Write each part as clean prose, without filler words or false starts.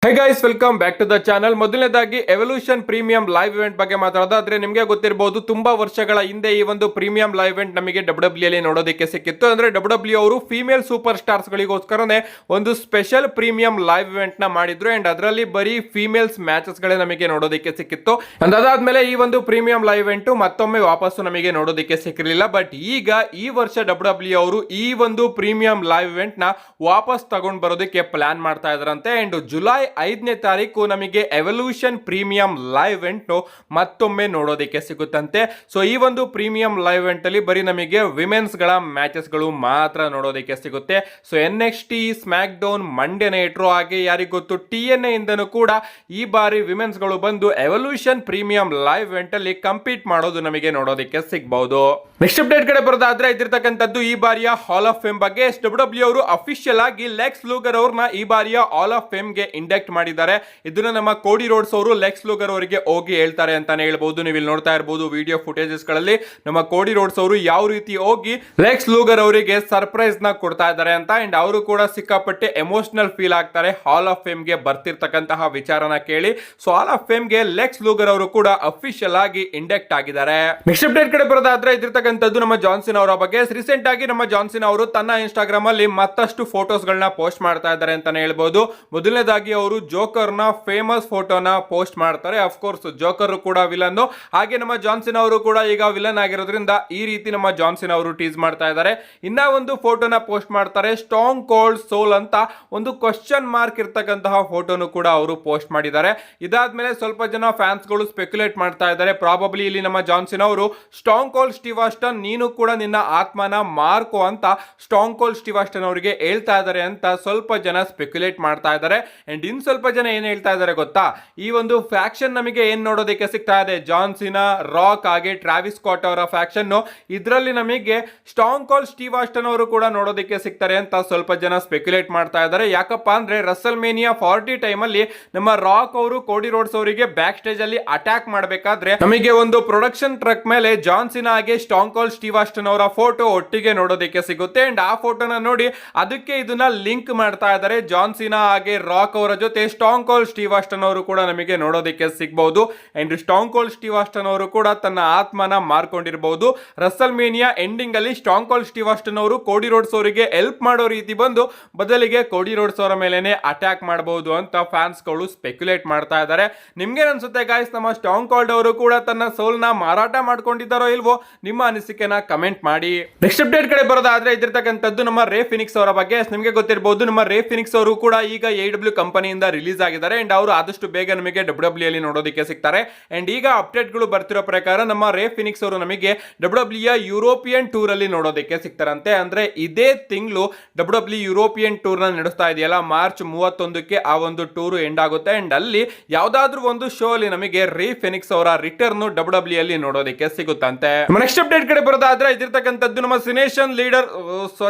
Hey guys, welcome back to the channel. ಮೊದಲನೇದಾಗಿ evolution premium live event ಬಗ್ಗೆ ಮಾತಾಡೋದಾದ್ರೆ ನಿಮಗೆ ಗೊತ್ತಿರಬಹುದು, ತುಂಬಾ ವರ್ಷಗಳ ಹಿಂದೆ ಈ ಒಂದು ಪ್ರೀಮಿಯಂ ಲೈವ್ ಇವೆಂಟ್ ನಮಗೆ ಡಬ್ಲ್ಯೂ ಅಲ್ಲಿ ನೋಡೋದಕ್ಕೆ ಸಿಕ್ಕಿತ್ತು. ಅಂದ್ರೆ ಡಬ್ಲ್ಯೂ ಅವರು ಫೀಮೇಲ್ ಸೂಪರ್ ಸ್ಟಾರ್ಸ್ ಗಳಿಗೋಸ್ಕರನೇ ಒಂದು ಸ್ಪೆಷಲ್ ಪ್ರೀಮಿಯಂ ಲೈವ್ ಇವೆಂಟ್ ನ ಮಾಡಿದ್ರು. ಅಂಡ್ ಅದರಲ್ಲಿ ಬರೀ ಫೀಮೇಲ್ಸ್ ಮ್ಯಾಚಸ್ ಗಳೇ ನಮಗೆ ನೋಡೋದಕ್ಕೆ ಸಿಕ್ಕಿತ್ತು. ಅದಾದ್ಮೇಲೆ ಈ ಒಂದು ಪ್ರೀಮಿಯಂ ಲೈವ್ ಇವೆಂಟ್ ಮತ್ತೊಮ್ಮೆ ವಾಪಸ್ಸು ನಮಗೆ ನೋಡೋದಕ್ಕೆ ಸಿಕ್ಕಿರಲಿಲ್ಲ. ಬಟ್ ಈಗ ಈ ವರ್ಷ ಡಬ್ಲ್ಯೂ ಅವರು ಈ ಒಂದು ಪ್ರೀಮಿಯಂ ಲೈವ್ ಇವೆಂಟ್ ನ ವಾಪಸ್ ತಗೊಂಡ್ ಬರೋದಕ್ಕೆ ಪ್ಲಾನ್ ಮಾಡ್ತಾ ಇದ್ರಂತೆ. ಅಂಡ್ ಜುಲೈ 5ನೇ ತಾರೀಕು ನಮಗೆ ಎವಲ್ಯೂಷನ್ ಪ್ರೀಮಿಯಂ ಲೈವ್ ಇವೆಂಟ್ ಮತ್ತೊಮ್ಮೆ ನೋಡೋದಕ್ಕೆ ಸಿಗುತ್ತಂತೆ. ಸೊ ಈ ಒಂದು ಪ್ರೀಮಿಯಂ ಲೈವ್ ಇವೆಂಟ್ ಅಲ್ಲಿ ಬರೀ ನಮಗೆ ವಿಮೆನ್ಸ್ ಗಳ ಮ್ಯಾಚಸ್ ಗಳು ಮಾತ್ರ ನೋಡೋದಕ್ಕೆ ಸಿಗುತ್ತೆ. So NXT, smackdown, Monday night raw, ಹಾಗೆ ಯಾರಿಗ ಗೊತ್ತು TNA ಇಂದನೂ ಕೂಡ ಈ ಬಾರಿ ವಿಮೆನ್ಸ್ ಗಳು ಬಂದು ಎವಲ್ಯೂಷನ್ ಪ್ರೀಮಿಯಂ ಲೈವ್ ಇವೆಂಟ್ ಅಲ್ಲಿ ಕಂಪೀಟ್ ಮಾಡೋದು ನಮಗೆ ನೋಡೋದಕ್ಕೆ ಸಿಗಬಹುದು. ನೆಕ್ಸ್ಟ್ ಅಪ್ಡೇಟ್ ಕಡೆ ಬರೋದಾದ್ರೆ ಇದಿರ್ತಕ್ಕಂಥದ್ದು ಈ ಬಾರಿಯ ಹಾಲ್ ಆಫ್ ಫೇಮ್ ಬಗ್ಗೆ. ಡಬ್ಲ್ಯೂ ಅವರು ಅಫಿಷಿಯಲ್ ಆಗಿ ಲೆಕ್ಸ್ ಲೂಗರ್ ಅವ್ರನ್ನ ಈ ಬಾರಿಯ ಹಾಲ್ ಆಫ್ ಫೇಮ್ ಗೆ ಇಂಡಕ್ಟ್ ಮಾಡಿದ್ದಾರೆ. ಇದನ್ನ ನಮ್ಮ ಕೋಡಿ ರೋಡ್ಸ್ ಅವರು ಲೆಕ್ಸ್ ಲೂಗರ್ ಅವರಿಗೆ ಹೋಗಿ ಹೇಳ್ತಾರೆ ಅಂತಾನೆ ಹೇಳ್ಬಹುದು. ನೀವು ಇಲ್ಲಿ ನೋಡ್ತಾ ಇರಬಹುದು ವಿಡಿಯೋ ಫುಟೇಜಸ್ ಗಳಲ್ಲಿ ನಮ್ಮ ಕೋಡಿ ರೋಡ್ಸ್ ಅವರು ಯಾವ ರೀತಿ ಹೋಗಿ ಲೆಕ್ಸ್ ಲೂಗರ್ ಅವರಿಗೆ ಸರ್ಪ್ರೈಸ್ ನ ಕೊಡ್ತಾ ಇದ್ದಾರೆ ಅಂತ. ಅಂಡ್ ಅವರು ಕೂಡ ಸಿಕ್ಕಾಪಟ್ಟೆ ಎಮೋಷನಲ್ ಫೀಲ್ ಆಗ್ತಾರೆ ಹಾಲ್ ಆಫ್ ಫೇಮ್ ಗೆ ಬರ್ತಿರ್ತಕ್ಕಂತಹ ವಿಚಾರನ ಕೇಳಿ. ಸೊ ಹಾಲ್ ಆಫ್ ಫೇಮ್ ಗೆ ಲೆಕ್ಸ್ ಲೂಗರ್ ಅವರು ಕೂಡ ಅಫಿಷಿಯಲ್ ಆಗಿ ಇಂಡಕ್ಟ್ ಆಗಿದ್ದಾರೆ. ನೆಕ್ಸ್ಟ್ ಅಪ್ಡೇಟ್ ಕಡೆ ಬರೋದಾದ್ರೆ ಇದಿರ್ತಕ್ಕಂಥದ್ದು ನಮ್ಮ ಜಾನ್ಸಿನ್ ಅವರ ಬಗ್ಗೆ. ರೀಸೆಂಟ್ ಆಗಿ ನಮ್ಮ ಜಾನ್ಸಿನ್ ಅವರು ತನ್ನ ಇನ್ಸ್ಟಾಗ್ರಾಮ್ ಅಲ್ಲಿ ಮತ್ತಷ್ಟು ಫೋಟೋಸ್ ಗಳನ್ನ ಪೋಸ್ಟ್ ಮಾಡ್ತಾ ಇದ್ದಾರೆ ಅಂತಾನೆ ಹೇಳ್ಬಹುದು. ಮೊದಲನೇದಾಗಿ ಅವರು ಜೋಕರ್ ನ ಫೇಮಸ್ ಫೋಟೋನ ಪೋಸ್ಟ್ ಮಾಡ್ತಾರೆ. ಅಫ್ಕೋರ್ಸ್ ಜೋಕರ್ ಕೂಡ ವಿಲನ್, ಹಾಗೆ ನಮ್ಮ ಜಾನ್ಸಿನ್ ಅವರು ಕೂಡ ಈಗ ವಿಲನ್ ಆಗಿರೋದ್ರಿಂದ ಈ ರೀತಿ ನಮ್ಮ ಜಾನ್ಸಿನ್ ಅವರು ಟೀಸ್ ಮಾಡ್ತಾ ಇದ್ದಾರೆ. ಇನ್ನ ಒಂದು ಫೋಟೋನ ಪೋಸ್ಟ್ ಮಾಡ್ತಾರೆ, ಸ್ಟಾಂಗ್ ಕೋಲ್ಡ್ ಸೋಲ್ ಅಂತ ಒಂದು ಕ್ವಶನ್ ಮಾರ್ಕ್ ಇರ್ತಕ್ಕಂತಹ ಫೋಟೋನು ಕೂಡ ಅವರು ಪೋಸ್ಟ್ ಮಾಡಿದ್ದಾರೆ. ಇದಾದ್ಮೇಲೆ ಸ್ವಲ್ಪ ಜನ ಫ್ಯಾನ್ಸ್ ಗಳು ಸ್ಪೆಕ್ಯುಲೇಟ್ ಮಾಡ್ತಾ ಇದ್ದಾರೆ, ಪ್ರಾಬಬ್ಲಿ ಇಲ್ಲಿ ನಮ್ಮ ಜಾನ್ಸಿನ್ ಅವರು ಸ್ಟಾಂಗ್ ಕೋಲ್ಡ್ ಸ್ಟೀವ್ ಆಸ್ಟನ್ ನೀನು ಕೂಡ ನಿನ್ನ ಆತ್ಮನ ಮಾರ್ಕೋ ಅಂತ ಸ್ಟಾಂಗ್ ಕೋಲ್ಡ್ ಸ್ಟೀವ್ ಆಸ್ಟನ್ ಅವರಿಗೆ ಹೇಳ್ತಾ ಇದ್ದಾರೆ ಅಂತ ಸ್ವಲ್ಪ ಜನ ಸ್ಪೆಕ್ಯುಲೇಟ್ ಮಾಡ್ತಾ ಇದ್ದಾರೆ. ಅಂಡ್ ಇನ್ ಸ್ವಲ್ಪ ಜನ ಏನ್ ಹೇಳ್ತಾ ಇದ್ದಾರೆ ಗೊತ್ತಾ, ಈ ಒಂದು ಫ್ಯಾಕ್ಷನ್ ನಮಗೆ ಏನ್ ನೋಡೋದಕ್ಕೆ ಸಿಗ್ತಾ ಇದೆ, ಜಾನ್ಸಿನಾ, ರಾಕ್ ಹಾಗೆ ಟ್ರಾವಿಸ್ ಸ್ಕಾಟ್ ಅವರ ಫ್ಯಾಕ್ಷನ್, ಇದರಲ್ಲಿ ನಮಗೆ ಸ್ಟಾಂಗ್ ಕೋಲ್ಡ್ ಸ್ಟೀವ್ ಆಸ್ಟನ್ ಅವರು ಕೂಡ ನೋಡೋದಕ್ಕೆ ಸಿಗ್ತಾರೆ ಅಂತ ಸ್ವಲ್ಪ ಜನ ಸ್ಪೆಕ್ಯುಲೇಟ್ ಮಾಡ್ತಾ ಇದ್ದಾರೆ. ಯಾಕಪ್ಪ ಅಂದ್ರೆ ರಸಲ್ ಮೇನಿಯಾ 40 ಟೈಮ್ ಅಲ್ಲಿ ನಮ್ಮ ರಾಕ್ ಅವರು ಕೋಡಿ ರೋಡ್ಸ್ ಅವರಿಗೆ ಬ್ಯಾಕ್ ಸ್ಟೇಜ್ ಅಲ್ಲಿ ಅಟ್ಯಾಕ್ ಮಾಡಬೇಕಾದ್ರೆ ನಮಗೆ ಒಂದು ಪ್ರೊಡಕ್ಷನ್ ಟ್ರಕ್ ಮೇಲೆ ಜಾನ್ಸಿನಾ ಹಾಗೆ ಸ್ಟಾಂಗ್ ಕೋಲ್ಡ್ ಸ್ಟೀವ್ ಆಸ್ಟನ್ ಅವರ ಫೋಟೋ ಒಟ್ಟಿಗೆ ನೋಡೋದಕ್ಕೆ ಸಿಗುತ್ತೆ. ಅಂಡ್ ಆ ಫೋಟೋನ ನೋಡಿ ಅದಕ್ಕೆ ಇದನ್ನ ಲಿಂಕ್ ಮಾಡ್ತಾ ಇದ್ದಾರೆ, ಜಾನ್ಸಿನಾ ಹಾಗೆ ರಾಕ್ ಅವರ ಜೊತೆ ಸ್ಟಾಂಗ್ ಕೋಲ್ಡ್ ಸ್ಟೀವ್ ಆಸ್ಟನ್ ಅವರು ಕೂಡ ನಮಗೆ ನೋಡೋದಕ್ಕೆ ಸಿಗಬಹುದು. And strong cold Steve Aston ಅವರು ಕೂಡ ತನ್ನ ಆತ್ಮನ ಮಾರ್ಕೊಂಡಿರಬಹುದು. ರಸಲ್ ಮೇನಿಯಾ ಎಂಡಿಂಗ್ ಅಲ್ಲಿ ಸ್ಟಾಂಗ್ ಕೋಲ್ಡ್ ಸ್ಟೀವ್ ಆಸ್ಟನ್ ಅವರು ಕೋಡಿ ರೋಡ್ಸ್ ಅವರಿಗೆ ಹೆಲ್ಪ್ ಮಾಡೋ ರೀತಿ ಬಂದು ಬದಲಿಗೆ ಕೋಡಿ ರೋಡ್ಸ್ ಅವರ ಮೇಲೆನೆ ಅಟ್ಯಾಕ್ ಮಾಡಬಹುದು ಅಂತ ಫ್ಯಾನ್ಸ್ ಗಳು ಸ್ಪೆಕ್ಯುಲೇಟ್ ಮಾಡ್ತಾ ಇದ್ದಾರೆ. ನಿಮ್ಗೆ ಅನ್ಸುತ್ತೆ ಗಾಯ್ಸ್, ನಮ್ಮ ಸ್ಟಾಂಗ್ ಕೋಲ್ಡ್ ಅವರು ಕೂಡ ತನ್ನ ಸೋಲ್ ನ ಮಾರಾಟ ಮಾಡ್ಕೊಂಡಿದ್ದಾರೋ ಇಲ್ವೋ, ನಿಮ್ಮ ಅನಿಸಿಕೆನ ಕಮೆಂಟ್ ಮಾಡಿ. ನೆಕ್ಸ್ಟ್ ಅಪ್ಡೇಟ್ ಕಡೆ ಬರೋದಾದ್ರೆ ಇದಿರ್ತಕ್ಕಂಥದ್ದು ನಮ್ಮ ರೇ ಫಿನಿಕ್ಸ್ ಅವರ ಬಗ್ಗೆ. ನಿಮಗೆ ಗೊತ್ತಿರಬಹುದು, ನಮ್ಮ ರೇ ಫಿನಿಕ್ಸ್ ಅವರು ಕೂಡ ಈಗ AEW ಕಂಪನಿಯಿಂದ ರಿಲೀಸ್ ಆಗಿದ್ದಾರೆ. ಅಂಡ್ ಅವರು ಆದಷ್ಟು ಬೇಗ ನಮಗೆ ಡಬ್ಲ್ಯೂ ಅಲ್ಲಿ ನೋಡೋದಕ್ಕೆ ಸಿಗ್ತಾರೆ. ಅಂಡ್ ಈಗ ಅಪ್ಡೇಟ್ ಗಳು ಬರ್ತಿರೋ ಪ್ರಕಾರ ನಮ್ಮ ರೇ ಫಿನಿಕ್ಸ್ ಅವರು ನಮಗೆ ಡಬ್ಲ್ಯೂ ಯುರೋಪಿಯನ್ ಟೂರ್ ಅಲ್ಲಿ ನೋಡೋದಕ್ಕೆ ಸಿಗ್ತಾರಂತೆ. ಅಂದ್ರೆ ಇದೇ ತಿಂಗಳು ಡಬ್ಲ್ಯೂ ಯುರೋಪಿಯನ್ ಟೂರ್ ನ ನಡೆಸ್ತಾ ಇದೆಯಲ್ಲ, ಮಾರ್ಚ್ 31ಕ್ಕೆ ಆ ಒಂದು ಟೂರ್ ಎಂಡ್ ಆಗುತ್ತೆ. ಅಂಡ್ ಅಲ್ಲಿ ಯಾವ್ದಾದ್ರು ಒಂದು ಶೋ ಅಲ್ಲಿ ನಮಗೆ ರೇ ಫಿನಿಕ್ಸ್ ಅವರ ರಿಟರ್ನ್ ಡಬ್ಲ್ಯೂ ಅಲ್ಲಿ ನೋಡೋದಕ್ಕೆ ಸಿಗುತ್ತಂತೆ. ನೆಕ್ಸ್ಟ್ ಅಪ್ಡೇಟ್ ಕಡೆ ಬರೋದಾದ್ರೆ ಇದಿರ್ತಕ್ಕಂಥದ್ದು ನಮ್ಮ ಸಿನೇಷನ್ ಲೀಡರ್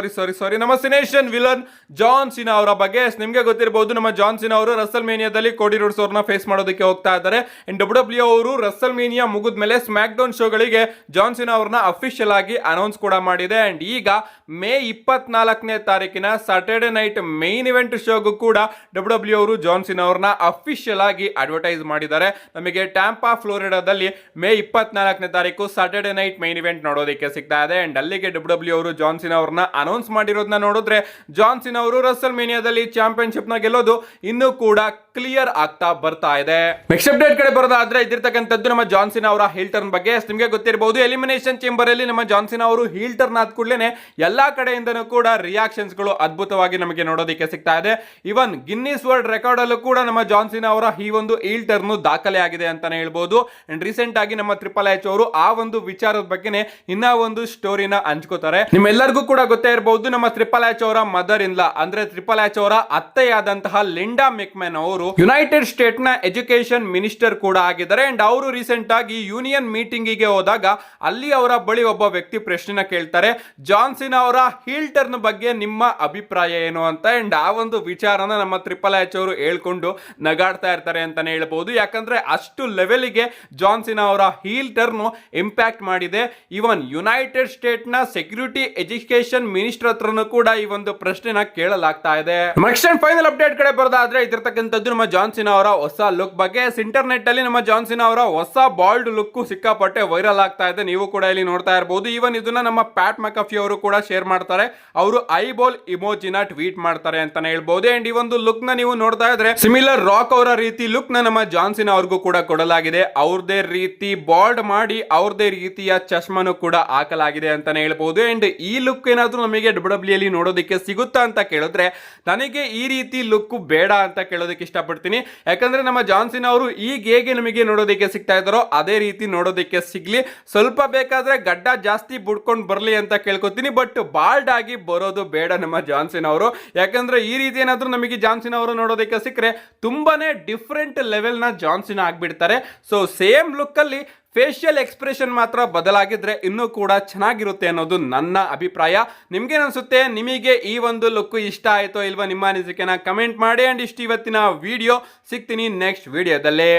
ನಮ್ಮ ಸಿನೇಷನ್ ವಿಲನ್ ಜಾನ್ ಸಿನಾ ಅವರ ಬಗ್ಗೆ. ನಿಮ್ಗೆ ಗೊತ್ತಿರಬಹುದು, ನಮ್ಮ ಜಾನ್ ಸಿನಾ ಅವರು ರಸಲ್ ಮೇನಿಯಾದಲ್ಲಿ ಕೋಡಿ ರೋಡ್ಸ್ ಅವ್ರನ್ನ ಫೇಸ್ ಮಾಡೋದಕ್ಕೆ ಹೋಗ್ತಾ ಇದ್ದಾರೆ. ಡಬ್ಲ್ಯೂ ಅವರು ರಸಲ್ ಮೇನಿಯಾ ಮುಗಿದ್ಮೇಲೆ ಸ್ಮ್ಯಾಕ್ ಡೌನ್ ಶೋಗಳಿಗೆ ಜಾನ್ ಸಿನಾ ಅವ್ರನ್ನ ಅಫಿಷಿಯಲ್ ಆಗಿ ಅನೌನ್ಸ್ ಕೂಡ ಮಾಡಿದೆ. ಅಂಡ್ ಈಗ ಮೇ 24ನೇ ತಾರೀಕಿನ ಸಾಟರ್ಡೆ ನೈಟ್ ಮೈನ್ ಇವೆಂಟ್ ಶೋಗೂ ಕೂಡ ಡಬ್ಲ್ಯೂ ಅವರು ಜಾನ್ ಸಿನಾ ಅವ್ರನ್ನ ಅಫಿಷಿಯಲ್ ಆಗಿ ಅಡ್ವರ್ಟೈಸ್ ಮಾಡಿದ್ದಾರೆ. ನಮಗೆ ಟ್ಯಾಂಪಾ ಫ್ಲೋರಿಡಾದಲ್ಲಿ ಮೇ 24ನೇ ತಾರೀಕು ಸಾಟರ್ಡೆ ನೈಟ್ ಮೈನ್ ಇವೆಂಟ್ ನೋಡೋದಕ್ಕೆ ಸಿಗ್ತಾ ಇದೆ. ಅಂಡ್ ಅಲ್ಲಿಗೆ ಡಬ್ಲ್ಯೂ ಅವರು ಜಾನ್ ಸಿನಾ ಅವ್ರನ್ನ ಅನೌನ್ಸ್ ಮಾಡಿರೋದನ್ನ ನೋಡಿದ್ರೆ ಜಾನ್ ಸಿನಾ ಅವರು ರಸಲ್ ಮೇನಿಯಾದಲ್ಲಿ ಚಾಂಪಿಯನ್ಶಿಪ್ ನ ಗೆಲ್ಲೋದು ಇನ್ನೂ ಕೂಡ ಕ್ಲಿಯರ್ ಆಗ್ತಾ ಬರ್ತಾ ಇದೆ. ನೆಕ್ಸ್ಟ್ ಅಪ್ಡೇಟ್ ಕಡೆ ಬರೋದಾದ್ರೆ ಇದಿರ್ತಕ್ಕಂಥದ್ದು ನಮ್ಮ ಜಾನ್ ಸಿನಾ ಅವರ ಹೀಲ್ ಟರ್ನ್ ಬಗ್ಗೆ. ನಿಮಗೆ ಗೊತ್ತಿರಬಹುದು, ಎಲಿಮಿನೇಷನ್ ಚೇಂಬರ್ ಅಲ್ಲಿ ನಮ್ಮ ಜಾನ್ ಸಿನಾ ಅವರು ಹೀಲ್ ಟರ್ನ್ ಆದ ಕೂಡಲೇ ಎಲ್ಲಾ ಕಡೆಯಿಂದನೂ ಕೂಡ ರಿಯಾಕ್ಷನ್ಸ್ ಗಳು ಅದ್ಭುತವಾಗಿ ನಮಗೆ ನೋಡೋದಕ್ಕೆ ಸಿಗ್ತಾ ಇದೆ. ಇವನ್ ಗಿನ್ನಿಸ್ ವರ್ಲ್ಡ್ ರೆಕಾರ್ಡ್ ಅಲ್ಲೂ ಕೂಡ ನಮ್ಮ ಜಾನ್ ಸಿನಾ ಅವರ ಈ ಒಂದು ಹೀಲ್ ಟರ್ನ್ ದಾಖಲೆ ಆಗಿದೆ ಅಂತಾನೆ ಹೇಳ್ಬಹುದು. ಅಂಡ್ ರೀಸೆಂಟ್ ಆಗಿ ನಮ್ಮ ಟ್ರಿಪಲ್ ಎಚ್ ಅವರು ಆ ಒಂದು ವಿಚಾರದ ಬಗ್ಗೆ ಇನ್ನ ಒಂದು ಸ್ಟೋರಿನ ಹಂಚ್ಕೋತಾರೆ. ನಿಮ್ಮೆಲ್ಲರಿಗೂ ಕೂಡ ಗೊತ್ತೇ ಇರಬಹುದು, ನಮ್ಮ ಟ್ರಿಪಲ್ ಎಚ್ ಅವರ ಮದರ್ ಇನ್ ಲಾ ಅಂದ್ರೆ ಟ್ರಿಪಲ್ ಎಚ್ ಅವರ ಅತ್ತೆಯಾದಂತಹ ಲಿಂಡಾ ಮೆಕ್ಮೆನ್ ಅವರು ಯುನೈಟೆಡ್ ಸ್ಟೇಟ್ ನ ಎಜುಕೇಶನ್ ಮಿನಿಸ್ಟರ್ ಕೂಡ ಆಗಿದ್ದಾರೆ. ಅಂಡ್ ಅವರು ರೀಸೆಂಟ್ ಆಗಿ ಯೂನಿಯನ್ ಮೀಟಿಂಗ್ ಗೆ ಹೋದಾಗ ಅಲ್ಲಿ ಅವರ ಬಳಿ ಒಬ್ಬ ವ್ಯಕ್ತಿ ಪ್ರಶ್ನೆನ ಕೇಳ್ತಾರೆ, ಜಾನ್ ಸಿನಾ ಅವರ ಹೀಲ್ ಟರ್ನ್ ಬಗ್ಗೆ ನಿಮ್ಮ ಅಭಿಪ್ರಾಯ ಏನು ಅಂತ. ಅಂಡ್ ಆ ಒಂದು ವಿಚಾರನ ನಮ್ಮ ಟ್ರಿಪಲ್ ಎಚ್ ಅವರು ಹೇಳ್ಕೊಂಡು ನಗಾಡ್ತಾ ಇರ್ತಾರೆ ಅಂತಾನೆ ಹೇಳ್ಬಹುದು. ಯಾಕಂದ್ರೆ ಅಷ್ಟು ಲೆವೆಲ್ಗೆ ಜಾನ್ ಸಿನಾ ಅವರ ಹೀಲ್ ಟರ್ನ್ ಇಂಪ್ಯಾಕ್ಟ್ ಮಾಡಿದೆ. ಇವನ್ ಯುನೈಟೆಡ್ ಸ್ಟೇಟ್ ನ ಸೆಕ್ಯೂರಿಟಿ ಎಜುಕೇಶನ್ ಮಿನಿಸ್ಟರ್ ಹತ್ರನೂ ಕೂಡ ಈ ಒಂದು ಪ್ರಶ್ನೆನ ಕೇಳಲಾಗ್ತಾ ಇದೆ. ನೆಕ್ಸ್ಟ್ ಅಂಡ್ ಫೈನಲ್ ಅಪ್ಡೇಟ್ ಕಡೆ ಬರೋದಾದ್ರೆ ಇದಿರ್ತಕ್ಕಂಥದ್ದು ಇದು ನಮ್ಮ ಜಾನ್ ಸಿನಾ ಅವರ ಹೊಸ ಲುಕ್ ಬಗ್ಗೆ. ಇಂಟರ್ನೆಟ್ ಅಲ್ಲಿ ನಮ್ಮ ಜಾನ್ ಸಿನಾ ಅವರ ಹೊಸ ಬಾಲ್ಡ್ ಲುಕ್ ಸಿಕ್ಕಾಪಟ್ಟೆ ವೈರಲ್ ಆಗ್ತಾ ಇದೆ, ನೀವು ಕೂಡ ಇಲ್ಲಿ ನೋಡ್ತಾ ಇರಬಹುದು. ಈವನ್ ಇದನ್ನ ನಮ್ಮ ಪ್ಯಾಟ್ ಮೆಕಫಿ ಅವರು ಕೂಡ ಶೇರ್ ಮಾಡ್ತಾರೆ, ಅವರು ಐಬಾಲ್ ಇಮೋಜಿನ ಟ್ವೀಟ್ ಮಾಡ್ತಾರೆ ಅಂತಾನೆ ಹೇಳ್ಬಹುದು. ಅಂಡ್ ಈ ಒಂದು ಲುಕ್ ನ ನೀವು ನೋಡ್ತಾ ಇದ್ರೆ ಸಿಮಿಲರ್ ರಾಕ್ ಅವರ ರೀತಿ ಲುಕ್ ನ ನಮ್ಮ ಜಾನ್ ಸಿನಾ ಅವ್ರಿಗೂ ಕೂಡ ಕೊಡಲಾಗಿದೆ. ಅವ್ರದೇ ರೀತಿ ಬಾಲ್ಡ್ ಮಾಡಿ ಅವ್ರದೇ ರೀತಿಯ ಚಶ್ಮನು ಕೂಡ ಹಾಕಲಾಗಿದೆ ಅಂತಾನೆ ಹೇಳ್ಬಹುದು. ಅಂಡ್ ಈ ಲುಕ್ ಏನಾದ್ರೂ ನಮಗೆ ಡಬ್ಲ್ಯೂ ಅಲ್ಲಿ ನೋಡೋದಕ್ಕೆ ಸಿಗುತ್ತಾ ಅಂತ ಕೇಳಿದ್ರೆ ನನಗೆ ಈ ರೀತಿ ಲುಕ್ ಬೇಡ ಅಂತ ಕೇಳೋದಕ್ಕೆ ಇಷ್ಟಪಡ್ತೀನಿ. ಯಾಕಂದ್ರೆ ನಮ್ಮ ಜಾನ್ ಸಿನಾ ಅವರು ಈಗ ಹೇಗೆ ನಮಗೆ ನೋಡೋದಕ್ಕೆ ಸಿಗ್ತಾ ಇದ್ದಾರೋ ಅದೇ ರೀತಿ ನೋಡೋದಕ್ಕೆ ಸಿಗ್ಲಿ. ಸ್ವಲ್ಪ ಬೇಕಾದ್ರೆ ಗಡ್ಡ ಜಾಸ್ತಿ ಬುಡ್ಕೊಂಡು ಬರ್ಲಿ ಅಂತ ಕೇಳ್ಕೊತೀನಿ, ಬಟ್ ಬಾಲ್ಡ್ ಆಗಿ ಬರೋದು ಬೇಡ ನಮ್ಮ ಜಾನ್ ಸಿನಾ ಅವರು. ಯಾಕಂದ್ರೆ ಈ ರೀತಿ ಏನಾದ್ರೂ ನಮಗೆ ಜಾನ್ ಸಿನಾ ಅವರು ನೋಡೋದಕ್ಕೆ ಸಿಕ್ಕರೆ ತುಂಬಾನೇ ಡಿಫ್ರೆಂಟ್ ಲೆವೆಲ್ ನ ಜಾನ್ ಸಿನಾ ಆಗ್ಬಿಡ್ತಾರೆ. ಸೊ ಸೇಮ್ ಲುಕ್ ಅಲ್ಲಿ ಫೇಶಿಯಲ್ ಎಕ್ಸ್ಪ್ರೆಷನ್ ಮಾತ್ರ ಬದಲಾಗಿದ್ರೆ ಇನ್ನೂ ಕೂಡ ಚೆನ್ನಾಗಿರುತ್ತೆ ಅನ್ನೋದು ನನ್ನ ಅಭಿಪ್ರಾಯ. ನಿಮ್ಗೇನು ಅನ್ಸುತ್ತೆ? ನಿಮಗೆ ಈ ಒಂದು ಲುಕ್ ಇಷ್ಟ ಆಯ್ತೋ ಇಲ್ವಾ? ನಿಮ್ಮ ಅನಿಸಿಕೆನ ಕಮೆಂಟ್ ಮಾಡಿ. ಅಂಡ್ ಇಷ್ಟು ಇವತ್ತಿನ ವಿಡಿಯೋ. ಸಿಗ್ತೀನಿ ನೆಕ್ಸ್ಟ್ ವಿಡಿಯೋದಲ್ಲೇ.